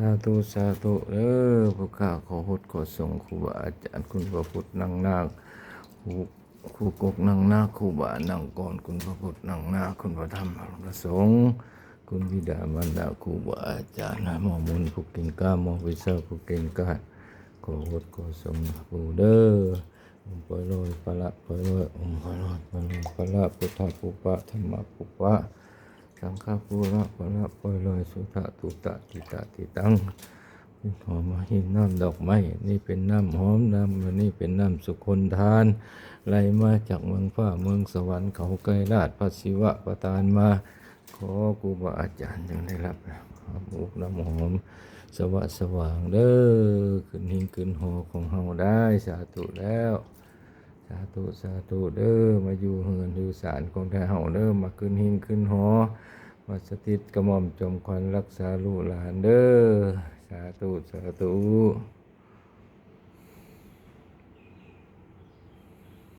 าธุสาธุพระข้าขอฮดขอส่งครูบาอาจารย์คุณพระพุทธนางนาคครูกกนางนาคครูบานางกรคุณพระพุทธนางนาคคุณพระธรรมพระสงฆ์คุณบิดามารดาครูบาอาจารย์หมอมุนผู้เก่งกล้าหมอวิเศษผู้เก่งกล้าขอฮดขอส่งครูปล่อยลอยปละปล่อยลอยปล่อยลอยปล่อยลอยปละพุทธปุปปะธรรมปุปปะสังฆปุระปละปล่อยลอยสุทธตุตะติตะติตังหอมหินน้ำดอกไม้นี่เป็นน้ำหอมน้ำนี่เป็นน้ำสุคนทานไหลมาจากเมืองฟ้าเมืองสวรรค์เขาไกลลาดพระศิวะประทานมาขอครูบาอาจารย์ยังได้รับมุกน้ำหอมสว่างขึ้นหิ้งขึ้นหอของเฮาได้สาธุแล้วสาธุมาอยู่เฮือนอยู่ศาลของเฮามาขึ้นหิ้งขึ้นหอมาสถิตกระหม่อมจอมขวัญรักษาลูกหลานสาธุ